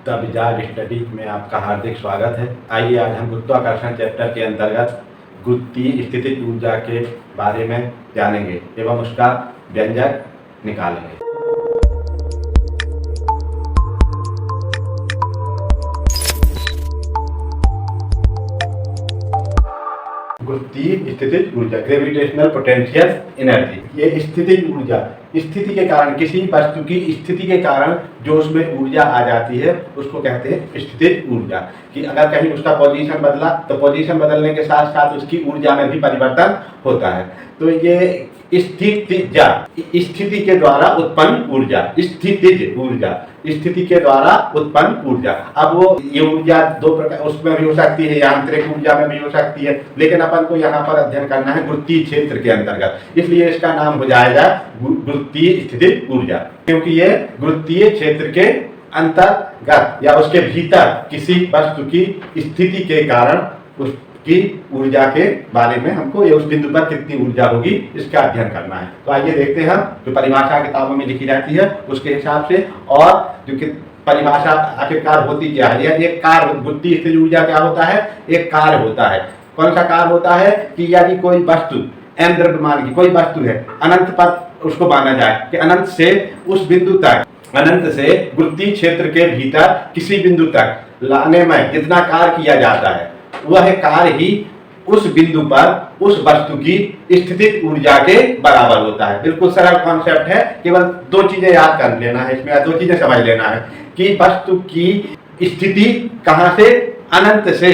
The wizard study में आपका हार्दिक स्वागत है। आइए आज हम गुरुत्वाकर्षण चैप्टर के अंतर्गत गुरुत्वीय स्थितिज ऊर्जा के बारे में जानेंगे एवं उसका व्यंजक निकालेंगे। गुरुत्वीय स्थितिज ऊर्जा, ग्रेविटेशनल पोटेंशियल एनर्जी। ये स्थितिज ऊर्जा, स्थिति के कारण, किसी वस्तु की स्थिति के कारण जो उसमें ऊर्जा आ जाती है उसको कहते हैं स्थितिज ऊर्जा। कि अगर कहीं उसका पोजीशन बदला तो पोजीशन बदलने के साथ साथ उसकी ऊर्जा में भी परिवर्तन होता है। तो ये स्थितिज, स्थिति के द्वारा उत्पन्न ऊर्जा, स्थितिज ऊर्जा, स्थिति के द्वारा उत्पन्न ऊर्जा। अब वो ये ऊर्जा दो प्रकार, उसमें भी हो सकती है, यांत्रिक ऊर्जा में भी हो सकती है, लेकिन अपन को यहाँ पर अध्ययन करना है गुरुत्वीय क्षेत्र के अंतर्गत, इसलिए इसका नाम हो जाएगा गुरुत्वीय स्थितिज ऊर्जा। क्योंकि ये गुरुत्वीय क्षेत्र के अंतर्गत या उसके भीतर किसी वस्तु की स्थिति के कारण उसकी ऊर्जा के बारे में हमको ये उस बिंदु पर कितनी ऊर्जा होगी इसका अध्ययन करना है। तो आइए देखते हैं हम जो परिभाषा किताबों में लिखी जाती है उसके हिसाब से, और जो परिभाषा आखिरकार होती क्या है। यह एक कार्य, गुरुत्वीय स्थितिज ऊर्जा क्या होता है, एक कार्य होता है। कौन सा कार्य होता है कि यदि कोई वस्तु m द्रव्यमान की कोई वस्तु है, अनंत पर उसको माना जाए कि अनंत से उस बिंदु तक, अनंत से गुरुत्वीय क्षेत्र के भीतर किसी बिंदु तक लाने में जितना कार्य किया जाता है वह कार्य ही उस बिंदु पर उस वस्तु की स्थितिज ऊर्जा के बराबर होता है। बिल्कुल सरल कॉन्सेप्ट है, केवल दो चीजें याद कर लेना है इसमें, दो चीजें समझ लेना है कि वस्तु की स्थिति कहां से, अनंत से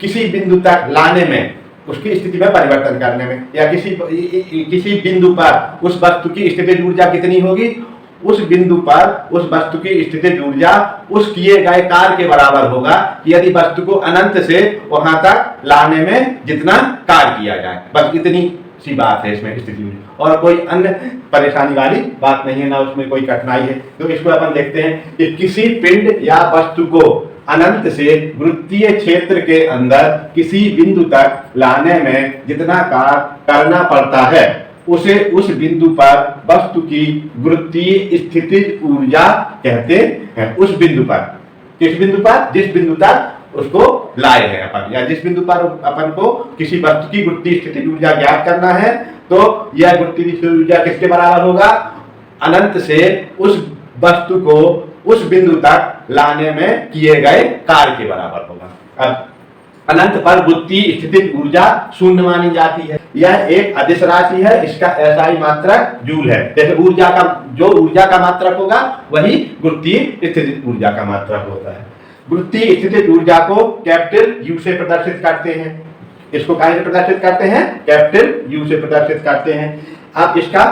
किसी बिंदु तक लाने में, उसकी स्थिति में परिवर्तन करने में, या किसी बिंदु पर उस वस्तु की स्थितिज ऊर्जा कितनी होगी, उस बिंदु पर उस वस्तु की स्थितिज ऊर्जा उस किए गए कार्य के बराबर होगा कि यदि वस्तु को अनंत से वहां तक लाने में जितना कार्य किया जाए। बस इतनी सी बात है इसमें स्थिति ऊर्जा, और कोई अन्य परेशानी वाली बात नहीं है, ना उसमें कोई कठिनाई है। तो इसको अपन देखते हैं कि किसी पिंड या वस्तु को अनंत से गुरुत्वीय क्षेत्र के अंदर किसी बिंदु तक लाने में जितना कार्य करना पड़ता है उसे उस बिंदु पर वस्तु की गुरुत्वीय स्थितिज ऊर्जा कहते हैं। उस बिंदु पर, किस बिंदु पर, जिस बिंदु तक उसको लाए हैं अपन, या जिस बिंदु पर अपन को किसी वस्तु की गुरुत्वीय स्थितिज ऊर्जा ज्ञात करना है, तो यह गुरुत्वीय स्थितिज ऊर्जा किसके बराबर होगा, अनंत से उस वस्तु को उस बिंदु तक लाने में किए गए कार्य के बराबर होगा। अब अनंत पर गुरुत्वीय स्थितिज ऊर्जा शून्य मानी जाती है। यह एक अदिश राशि है, इसका SI मात्रक जूल है। जैसे ऊर्जा का, जो ऊर्जा का मात्रक होगा वही गुरुत्वीय स्थितिज ऊर्जा का मात्रक होता है। गुरुत्वीय स्थितिज ऊर्जा को कैपिटल U से प्रदर्शित करते हैं। इसको कहाँ से प्रदर्शित करते हैं, कैपिटल U से प्रदर्शित करते हैं। अब इसका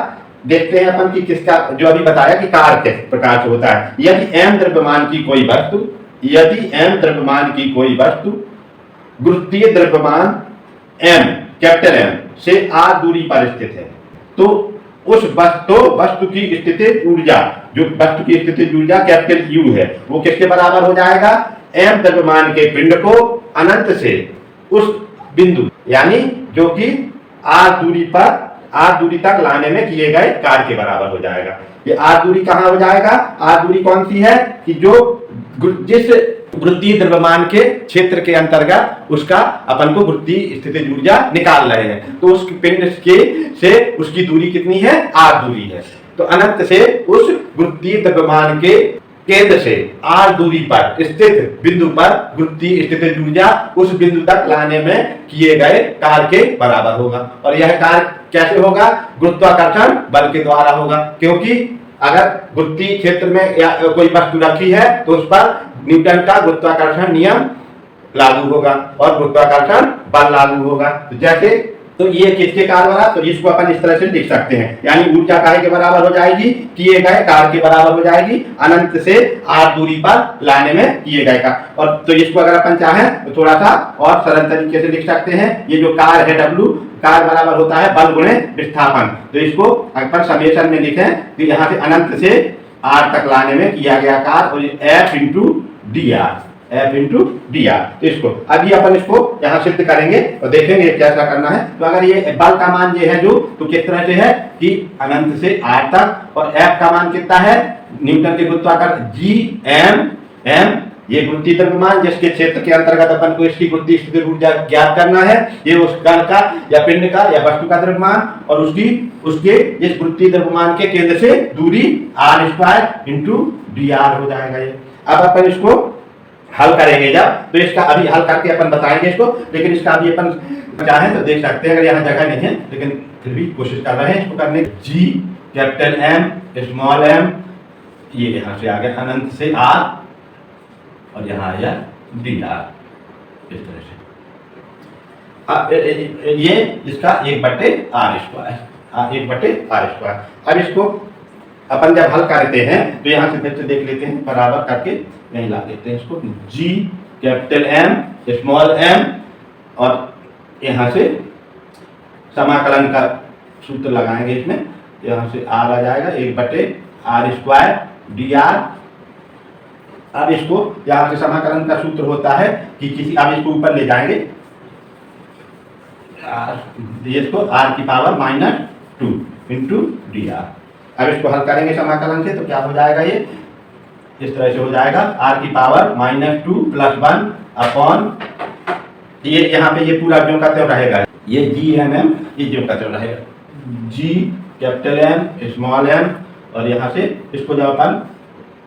देखते हैं अपन कि किसका, जो अभी बताया कि कार्य किस प्रकार से होता है। यदि m द्रव्यमान की कोई वस्तु, यदि m द्रव्यमान की कोई वस्तु गुरुत्वीय द्रव्यमान m, कैपिटल M से r दूरी पर स्थित है, तो उस वस्तु की स्थितिज ऊर्जा, जो वस्तु की स्थितिज ऊर्जा कैपिटल U है, वो किसके बराबर हो जाएगा, m द्रव्यमान के पिंड को अनंत से उस बिंदु, यानी जो कि r दूरी तक लाने में किए गए कार्य के बराबर हो जाएगा। ये r दूरी कहाँ हो जाएगा, r दूरी कौन सी है कि जो जिस गुरुत्वीय द्रव्यमान के क्षेत्र के अंतर्गत उसका अपन को गुरुत्वीय स्थितिज ऊर्जा निकाल रहे हैं, तो उस पिंड के से उसकी दूरी कितनी है, r दूरी है। तो अनंत से उस गुरुत्वीय द्रव्यमान के केंद्र से r दूरी पर स्थित बिंदु पर गुरुत्वीय स्थितिज ऊर्जा उस बिंदु तक लाने में किए गए कार्य के बराबर होगा। और यह कार्य कैसे होगा, गुरुत्वाकर्षण बल के द्वारा होगा। क्योंकि अगर गुरुत्वीय क्षेत्र में या कोई वस्तु रखी है तो उस पर न्यूटन का गुरुत्वाकर्षण नियम लागू होगा और गुरुत्वाकर्षण बल लागू होगा। तो जैसे, तो ये किसके कार्य बराबर, तो इसको अपन इस तरह से लिख सकते हैं, यानी ऊर्जा कार्य के बराबर हो जाएगी, किए गए कार्य के बराबर हो जाएगी, अनंत से r दूरी पर लाने में किए गए कार्य। और तो इसको अगर अपन चाहें तो थोड़ा सा और सरल तरीके से लिख सकते हैं। ये जो कार्य है W, कार्य बराबर होता है बल गुणे विस्थापन। तो इसको अपन समेशन में लिखें कि यहाँ से अनंत से r तक लाने में किया गया कार्य F इंटू डी आर। तो इसको अभी अपन इसको यहाँ सिद्ध करेंगे और देखेंगे कैसा करना है। तो अगर ये बल का मान ये है जो, तो किस तरह से है कि अनंत से r तक, और F का मान कितना है, न्यूटन के गुरुत्वाकर्षण G m ये गुरुत्वीय द्रव्यमान जिसके क्षेत्र के अंतर्गत अपन को इसकी गुरुत्वीय स्थितिज ऊर्जा ज्ञात करना है, ये उस कण का या पिंड का या वस्तु का द्रव्यमान और उसके इस गुरुत्वीय द्रव्यमान के केंद्र से दूरी r² इंटू dr हो जाएगा ये। अब अपन इसको हल करेंगे जब, तो इसका अभी हल करके अपन बताएंगे इसको, लेकिन इसका अभी अपन चाहें तो देख सकते हैं, अगर यहाँ जगह नहीं है लेकिन फिर भी कोशिश कर रहे हैं इसको करने। G capital M small m, ये यहाँ से आ गया अनंत से r और यहाँ आया dr, इस तरह से। अब ये इसका 1/r², 1/r²। अब इसको अपन जब हल करते हैं तो यहाँ से फिर से देख लेते हैं, बराबर करके यहीं ला देते हैं इसको। G capital M small m और यहाँ से समाकलन का सूत्र लगाएंगे इसमें, यहाँ से r आ जाएगा 1/r² dr। अब इसको यहाँ से समाकलन का सूत्र होता है कि किसी, अब इसको ऊपर ले जाएंगे इसको r⁻² इंटू dr। अब इसको हल करेंगे समाकलन से तो क्या हो जाएगा, ये इस तरह से हो जाएगा r⁻² + 1 अपॉन, ये यहाँ पे ये पूरा ज्यों का त्यों रहेगा, ये Gmm ये ज्यों का त्यों रहेगा, G capital M small m और यहाँ से इसको जब अपन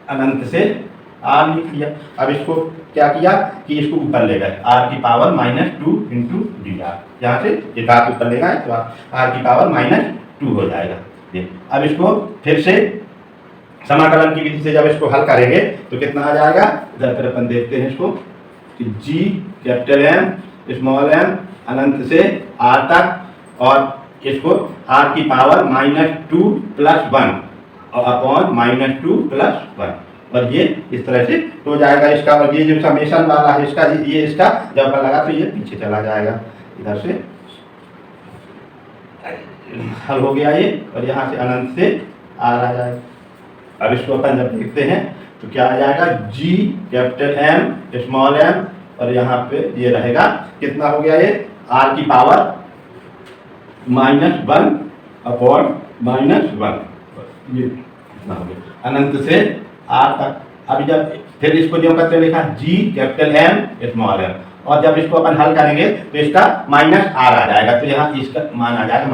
अनंत से r लिख लिया। अब इसको क्या किया कि इसको ऊपर ले गए r⁻² इंटू dr, यहाँ से ये बात ऊपर ले गए तो r⁻² हो जाएगा ये। अब इसको फिर से समाकलन की विधि से जब इसको हल करेंगे तो कितना आ जाएगा, इधर फिर अपन देखते हैं इसको कि G capital M small m अनंत से r तक और इसको r⁻² + 1 और अपॉन -2 + 1 और ये इस तरह से हो जाएगा इसका। और ये जो समेशन वाला है इसका, ये इसका जब अपन लगा तो ये पीछे चला जाएगा, इधर से हल हो गया ये, और यहाँ से अनंत से r आ जाएगा। अब इसको अपन जब देखते हैं तो क्या आ जाएगा, G capital M small m और यहाँ पे ये रहेगा, कितना हो गया ये r⁻⁻1 अपॉन -1, ये कितना हो गया अनंत से r तक। अब जब फिर इसको जो करते लिखा G capital M small m और जब इसको अपन हल करेंगे तो इसका -r आ जाएगा, तो यहाँ इसका मान आ जाएगा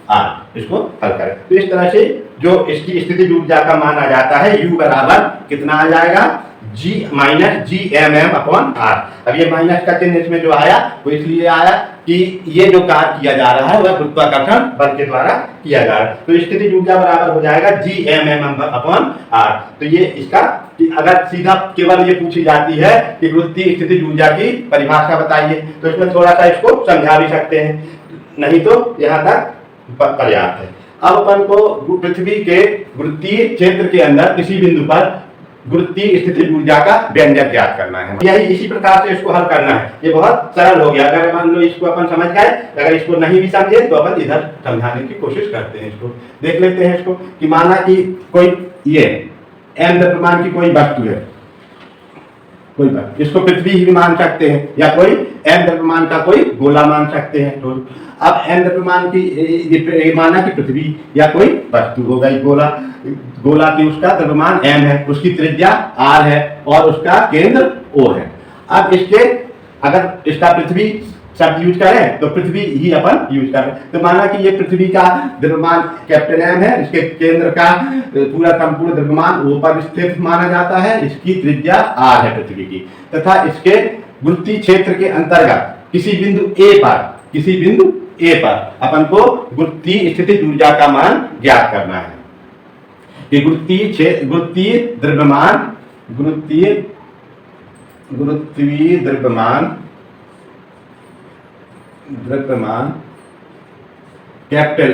-r। इसको हल करें तो इस तरह से जो इसकी स्थितिज ऊर्जा का मान आ जाता है U बराबर कितना आ जाएगा, Gmm अपॉन r। अब ये माइनस का चिन्ह इसमें जो आया वो इसलिए आया कि ये जो कार्य किया जा रहा है वह गुरुत्वाकर्षण बल के द्वारा किया जा रहा है, तो स्थितिज ऊर्जा बराबर हो जाएगा Gmm अपॉन r। तो ये इसका कि अगर सीधा केवल ये पूछी जाती है कि गुरुत्वीय स्थितिज ऊर्जा की परिभाषा बताइए तो इसमें थोड़ा सा इसको समझा भी सकते हैं, नहीं तो यहाँ तक पर्याप्त है। अब अपन को पृथ्वी के गुरुत्वीय क्षेत्र के अंदर किसी बिंदु पर गुरुत्वीय स्थितिज ऊर्जा का व्यंजक ज्ञात करना है, यही इसी प्रकार से इसको हल करना है। ये बहुत सरल हो गया, अगर मान लो इसको अपन समझ गए, अगर इसको नहीं भी समझे तो अपन इधर समझाने की कोशिश करते हैं। इसको देख लेते हैं इसको कि माना कि कोई ये m द्रव्यमान की कोई वस्तु है, कोई बात, इसको पृथ्वी ही मान सकते हैं या कोई m द्रव्यमान का कोई गोला मान सकते हैं। तो अब m द्रव्यमान की माना कि पृथ्वी या कोई वस्तु हो गई गोला, गोला की उसका द्रव्यमान m है, उसकी त्रिज्या r है और उसका केंद्र O है। अब इसके अगर इसका पृथ्वी शब्द यूज करें तो पृथ्वी ही अपन यूज करें, तो माना कि ये पृथ्वी का द्रव्यमान कैपिटल M है, इसके केंद्र का पूरा संपूर्ण द्रव्यमान O पर स्थित माना जाता है, इसकी त्रिज्या r है पृथ्वी की, तथा इसके गुरुत्वीय क्षेत्र के अंतर्गत किसी बिंदु A पर अपन को गुरुत्वीय स्थितिज ऊर्जा का मान ज्ञात करना है कि गुरुत्वीय द्रव्यमान कैपिटल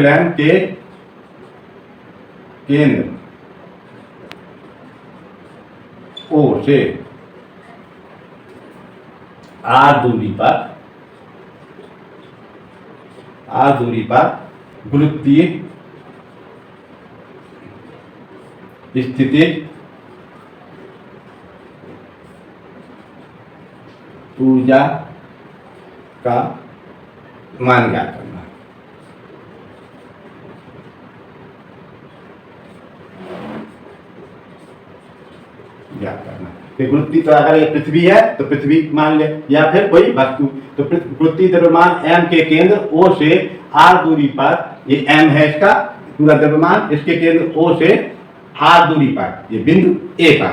M के केंद्र O से r दूरी पर गुरुत्वीय स्थितिज ऊर्जा का मान ज्ञात करना। ज्ञात करना। कि गुरुत्वीय, तो अगर ये पृथ्वी है तो पृथ्वी मान ले, या फिर कोई वस्तु, तो गुरुत्वीय द्रव्यमान m के केंद्र O से r दूरी पर, ये m है इसका पूरा द्रव्यमान, इसके केंद्र O से r दूरी पर, ये बिंदु A पर,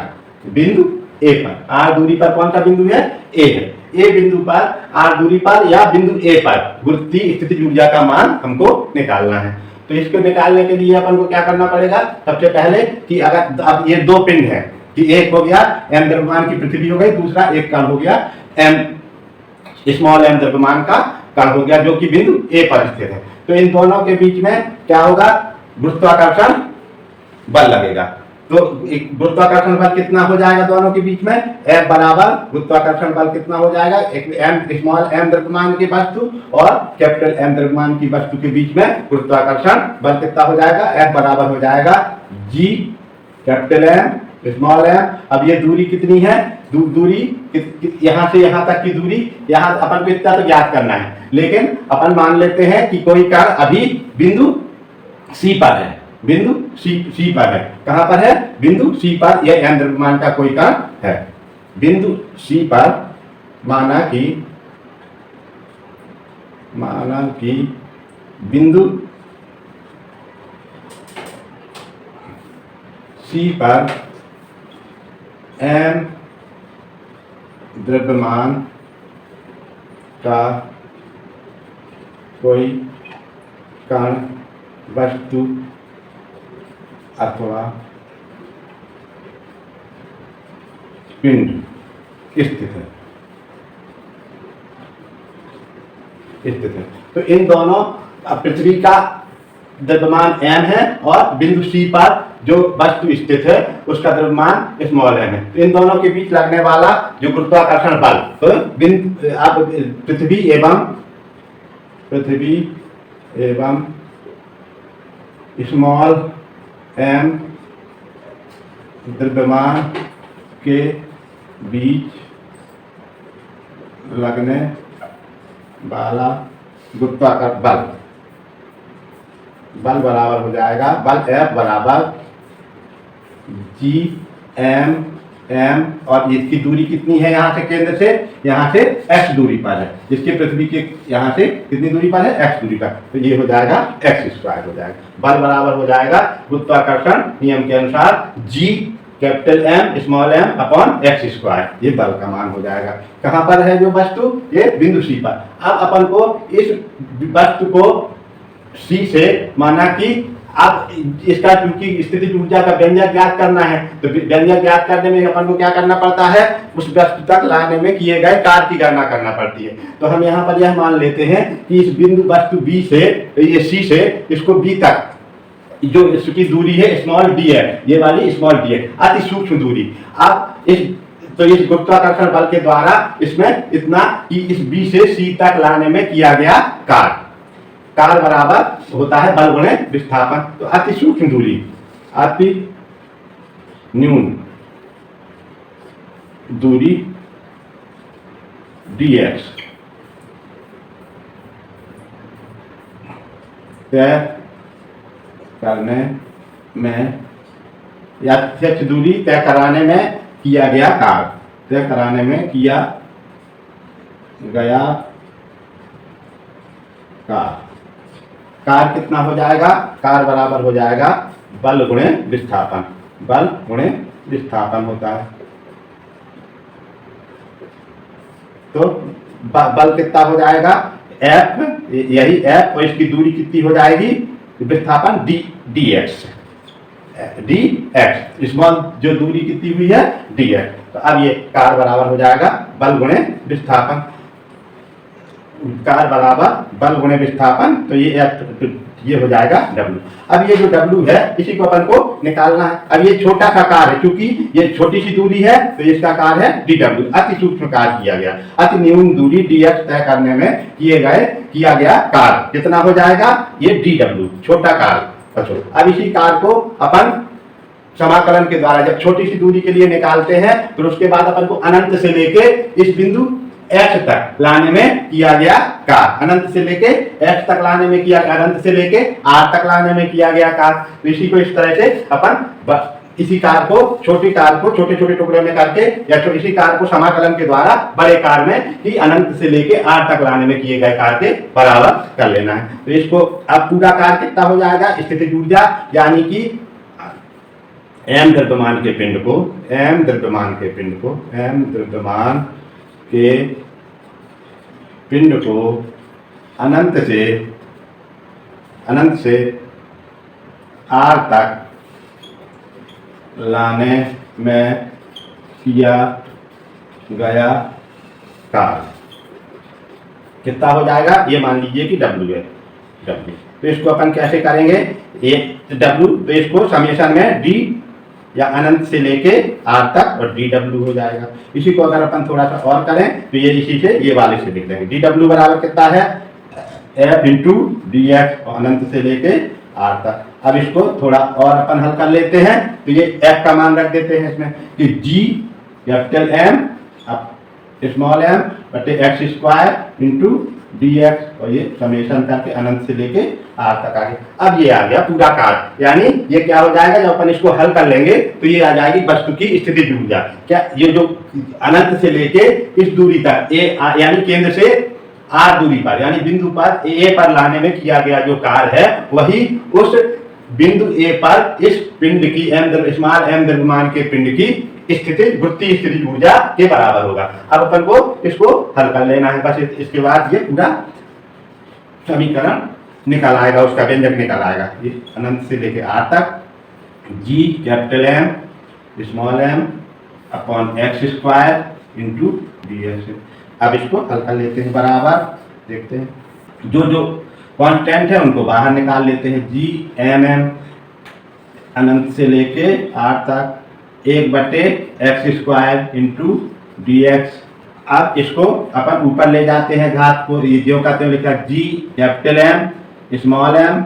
बिंदु A पर, r दूरी पर कौन सा बिंदु है? A है। A बिंदु पर, r दूरी पर या बिंदु A पर गुरुत्वीय स्थितिज ऊर्जा का मान हमको निकालना है। तो इसको निकालने के लिए अपन को क्या करना पड़ेगा? सबसे पहले कि अगर अब ये दो पिंड है, कि एक हो गया m द्रव्यमान की पृथ्वी हो गई, दूसरा एक कण हो गया m द्रव्यमान का कण हो गया, जो कि बिंदु A पर स्थित है। तो इन दोनों के बीच में क्या होगा? गुरुत्वाकर्षण बल लगेगा। तो गुरुत्वाकर्षण बल कितना हो जाएगा दोनों के बीच में? F बराबर गुरुत्वाकर्षण बल कितना हो जाएगा? एक m द्रव्यमान की वस्तु और कैपिटल M द्रव्यमान की वस्तु के बीच में गुरुत्वाकर्षण बल कितना हो जाएगा? F बराबर हो जाएगा G capital M small m। अब ये दूरी कितनी है? दूरी यहाँ से यहाँ तक की दूरी, यहाँ अपन को इतना तो ज्ञात करना है, लेकिन अपन मान लेते हैं कि कोई कण अभी बिंदु C पर है, बिंदु C पर है। कहां पर है? बिंदु C पर, यह m द्रव्यमान का कोई कण है बिंदु C पर। माना कि बिंदु C पर m द्रव्यमान का कोई कण, वस्तु अथवा पिंड स्थित है। तो इन दोनों, पृथ्वी का द्रव्यमान m है और बिंदु C पर जो वस्तु स्थित है उसका द्रव्यमान स्मॉल m है। तो इन दोनों के बीच लगने वाला जो गुरुत्वाकर्षण बल, तो अब पृथ्वी एवं स्मॉल m द्रव्यमान के बीच लगने वाला गुरुत्वाकर्षण बल बराबर हो जाएगा, बल F बराबर G m और इसकी दूरी कितनी है? यहाँ से केंद्र से यहाँ से x दूरी पर है, जिसके पृथ्वी के यहाँ से कितनी दूरी पर है? x दूरी पर। तो ये हो जाएगा x² हो जाएगा। बल बराबर हो जाएगा गुरुत्वाकर्षण नियम के अनुसार G capital M small m upon x²। ये बल का मान हो जाएगा। कहाँ पर है जो वस्तु? ये बिंदु C पर। अब अपन को इस वस्तु को C से, माना कि अब इसका क्योंकि स्थितिज ऊर्जा का व्यंजक ज्ञात करना है, तो व्यंजक ज्ञात करने में अपन को क्या करना पड़ता है? उस वस्तु तक लाने में किए गए कार्य की गणना करना पड़ती है। तो हम यहाँ पर यह मान लेते हैं कि इस बिंदु वस्तु B से, ये C से इसको B तक जो इसकी दूरी है स्मॉल d है, ये वाली स्मॉल d है, अति सूक्ष्म दूरी। अब इस गुरुत्वाकर्षण बल के द्वारा इसमें इतना कि इस B से C तक लाने में किया गया कार्य बराबर होता है बल गुणे विस्थापन। तो अति सूक्ष्म दूरी, अति न्यून दूरी dx तय करने में, या अत्यक्ष दूरी तय कराने में किया गया कार्य कितना हो जाएगा? कार्य बराबर हो जाएगा बल गुणे विस्थापन। बल गुणे विस्थापन होता है। तो बल कितना हो जाएगा? F, यही F, और इसकी दूरी कितनी हो जाएगी? विस्थापन dx स्मॉल जो दूरी कितनी हुई है? dx। तो अब ये कार्य बराबर हो जाएगा बल गुणे विस्थापन। कार्य बराबर बल गुणे विस्थापन। तो ये हो जाएगा W। अब ये जो W है इसी को अपन को निकालना है। अब ये छोटा सा कार्य है, क्योंकि ये छोटी सी दूरी है तो इसका कार्य है dW, अति सूक्ष्म कार्य किया गया। अति न्यून दूरी dx तय करने में किया गया कार्य कितना हो जाएगा? ये dW, छोटा कार्य। अब इसी कार्य को अपन समाकलन के द्वारा जब छोटी सी दूरी के लिए निकालते हैं, तो उसके बाद अपन को अनंत से लेके इस बिंदु x तक लाने में किया गया कार्य, अनंत से लेके x तक लाने में किया, अनंत से लेके r तक लाने में किया गया कार्य। तो इसी को इस तरह से अपन इसी कार को छोटे छोटे टुकड़े में करके या इसी कार को समाकलन के द्वारा बड़े कार में ही अनंत से लेके आर तक लाने में किए गए कार के बराबर कर लेना है। तो इसको अब पूरा कार कितना हो जाएगा, स्थितिज ऊर्जा यानी कि m द्रव्यमान के पिंड को अनंत से आर तक लाने में किया गया कार्य कितना हो जाएगा, ये मान लीजिए कि W है, W। तो इसको अपन कैसे करेंगे, W, तो इसको समेशन में D या अनंत से लेके R तक और dW हो जाएगा। इसी को अगर अपन थोड़ा सा और करें तो ये इसी से ये वाले से लिख देंगे, dW बराबर कितना है F इंटू dx और अनंत से लेके R तक। अब इसको थोड़ा और अपन हल कर लेते हैं, तो ये F का मान रख देते हैं इसमें कि G कैपिटल M अब स्मॉल m बटे एक्स स्क्वायर इंटू dx और ये समेशन करके अनंत से लेके R तक आ गया। अब ये आ गया पूरा कार्य, यानी ये क्या हो जाएगा, जब अपन इसको हल कर लेंगे तो ये आ जाएगी वस्तु की स्थितिज ऊर्जा। क्या ये जो अनंत से लेके इस दूरी तक यानी केंद्र से R दूरी पर यानी बिंदु पर A पर लाने में किया गया जो कार्य है, वही उस बिंदु A पर इस पिंड की स्मॉल m द्रव्यमान के पिंड की वृत्तीय स्थितिज ऊर्जा के बराबर होगा। अब अपन को इसको हल कर लेना है, बस इसके बाद ये पूरा समीकरण निकल आएगा, उसका व्यंजक निकल आएगा। ये अनंत से लेके R तक G capital M small m upon x square into dx। अब इसको हल कर लेते हैं, बराबर देखते हैं, जो कांस्टेंट है उनको बाहर निकाल लेते हैं। G m अनंत से लेके R तक 1/x स्क्वायर इंटू dx। अब इसको अपन ऊपर ले जाते हैं घात को, ये जो कहते हैं लिखा G capital M small m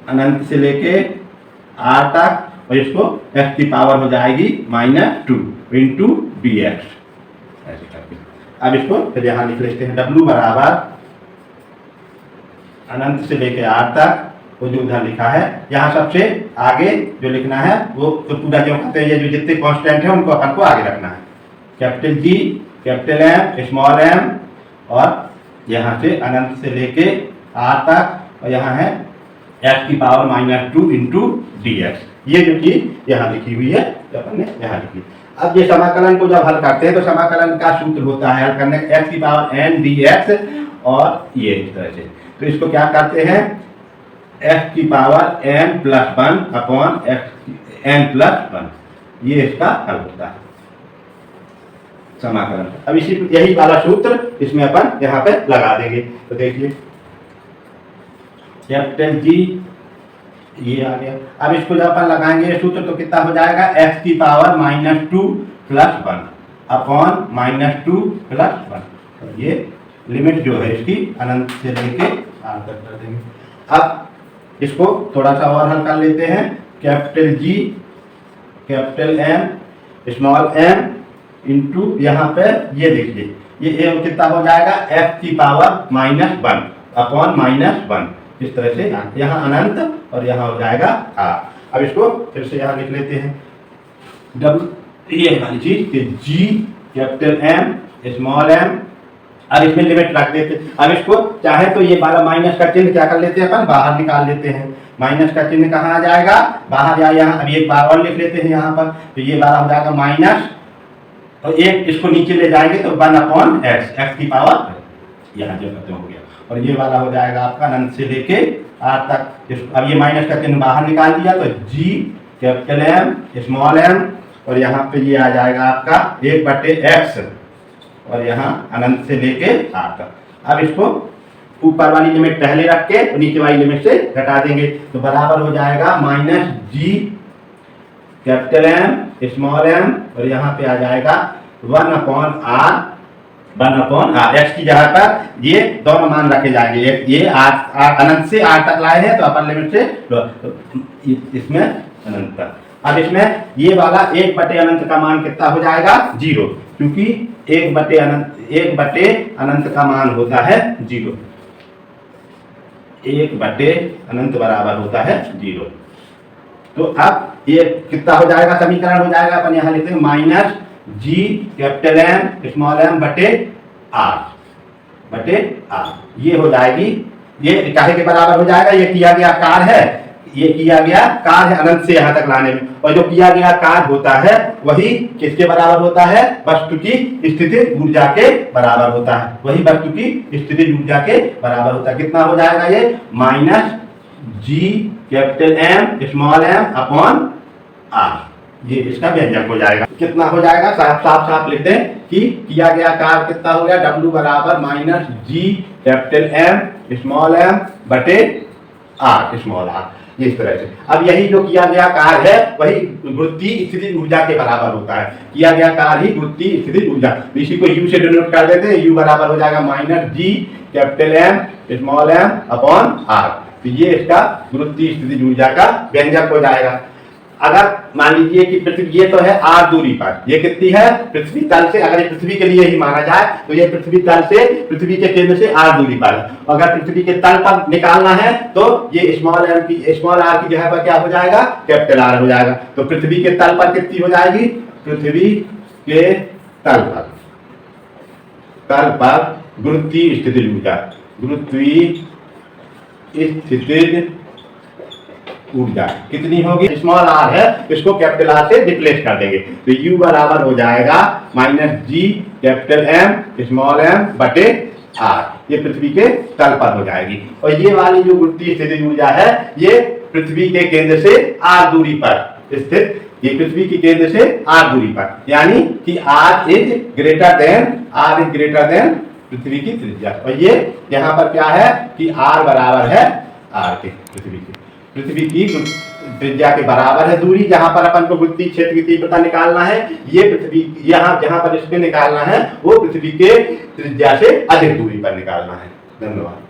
अनंत से लेके R तक और इसको x की पावर हो जाएगी -2 इंटू dx ऐसे करके। अब इसको फिर यहाँ लिख लेते हैं, W बराबर अनंत से लेके R तक, वो जो उधर लिखा है यहाँ सबसे आगे जो लिखना है वो तो पूरा जो कहते हैं, ये जो जितने कांस्टेंट है उनको अपन को आगे रखना है। Capital G capital M small m और यहाँ से अनंत से लेके R तक और यहाँ है x की पावर -2 इंटू dx। ये जो चीज यहाँ लिखी हुई है तो अपन ने यहाँ लिखी। अब ये समाकलन को जब हल करते हैं तो समाकलन का सूत्र होता है हल करने x की पावर n dx और ये इस तरह से। तो इसको क्या करते हैं, x की power n plus 1 upon n plus 1, ये इसका हल होता है समाकलन। अब इसी यही वाला सूत्र इसमें अपन यहाँ पे लगा देंगे। तो देखिए कैपिटल G ये आ गया। अब इसको जब अपन लगाएंगे ये सूत्र तो कितना हो जाएगा, x की पावर -2 प्लस 1 अपॉन -2 प्लस 1। ये लिमिट जो है इसकी अनंत से लेके R तक कर देंगे। अब इसको थोड़ा सा और हल कर लेते हैं। Capital G capital M small m into यहाँ पे ये देखिए ये कितना हो जाएगा, f की पावर -1 अपॉन -1, इस तरह से यहाँ अनंत और यहाँ हो जाएगा R। अब इसको फिर से यहाँ लिख लेते हैं, ये वाली चीज कि G capital M small m। अब इसमें लिमिट रख देते। अब इसको चाहे तो ये वाला माइनस का चिन्ह क्या कर लेते हैं, अपन बाहर निकाल लेते हैं। माइनस का चिन्ह कहाँ आ जाएगा, बाहर या यहाँ। अब एक बार और लिख लेते हैं यहाँ पर, तो ये वाला हो जाएगा माइनस और एक इसको नीचे ले जाएंगे तो 1 अपॉन x की पावर यहाँ जो करते हो गया। और ये वाला हो जाएगा आपका अनंत से लेके R तक। अब ये माइनस का चिन्ह बाहर निकाल दिया तो G capital M small m और यहाँ पे ये आ जाएगा आपका 1/x और यहाँ अनंत से लेके R तक। अब इसको ऊपर वाली लिमिट पहले रख के नीचे वाली लिमिट से घटा देंगे तो बराबर हो जाएगा -G capital M small m और यहाँ पे आ जाएगा 1 अपॉन R x की जगह पर ये दोनों मान रखे जाएंगे। ये अनंत से R तक लाए हैं तो अपर लिमिट से तो इसमें अनंत तक। अब इसमें ये वाला 1/अनंत का मान कितना हो जाएगा, 0, क्योंकि 1/अनंत का मान होता है 0। 1/अनंत बराबर होता है 0। तो अब ये कितना हो जाएगा, समीकरण हो जाएगा अपन यहाँ लिखते हैं minus G capital M small M बटे आर ये हो जाएगी। ये काहे के बराबर हो जाएगा, ये किया गया कार्य है, ये किया गया कार्य है अनंत से यहाँ तक लाने में, और जो किया गया कार्य होता है वही किसके बराबर होता है, वस्तु की स्थितिज ऊर्जा के बराबर होता है, वही वस्तु की स्थितिज ऊर्जा के बराबर होता है। कितना हो जाएगा ये, minus G capital M small M upon R, ये इसका व्यंजक हो जाएगा। कितना हो जाएगा, साफ लिखते हैं कि किया गया कार्य कितना हो गया, W बराबर minus G capital M small M बटे आर स्मॉल आर, इस तरह से। अब यही जो किया गया कार्य है वही गुरुत्वीय स्थितिज ऊर्जा के बराबर होता है, किया गया कार्य ही गुरुत्वीय स्थितिज ऊर्जा, इसी को U से डिनोट कर देते हैं। U बराबर हो जाएगा minus G capital M small M upon R, तो ये इसका गुरुत्वीय स्थितिज ऊर्जा का व्यंजक हो जाएगा। अगर मान लीजिए कि पृथ्वी ये तो है r दूरी पर, ये कितनी है, पृथ्वी तल से, अगर ये पृथ्वी के लिए ही माना जाए तो ये पृथ्वी तल से, पृथ्वी के केंद्र से r दूरी पर है। अगर पृथ्वी के तल पर निकालना है तो ये स्मॉल r की जगह पर क्या हो जाएगा, कैपिटल R हो जाएगा। तो पृथ्वी के तल पर कितनी हो जाएगी, पृथ्वी के तल पर गुरुत्वीय स्थितिज ऊर्जा, गुरुत्वीय स्थितिज ऊर्जा कितनी होगी, स्मॉल r है, इसको कैपिटल R से रिप्लेस कर देंगे, तो U बराबर हो जाएगा minus G capital M small M बटे R, ये पृथ्वी के तल पर हो जाएगी। और ये वाली जो गुरुत्वीय स्थितिज ऊर्जा है ये पृथ्वी के केंद्र से r दूरी पर स्थित, ये पृथ्वी के केंद्र से r दूरी पर, यानी कि r इज ग्रेटर देन पृथ्वी की त्रिज्या। और ये यहाँ पर क्या है कि r बराबर है r के, पृथ्वी की त्रिज्या के बराबर है दूरी, जहां पर अपन को गुरुत्वीय क्षेत्र की तीव्रता निकालना है, ये पृथ्वी यहाँ जहां पर इसमें निकालना है वो पृथ्वी के त्रिज्या से अधिक दूरी पर निकालना है। धन्यवाद।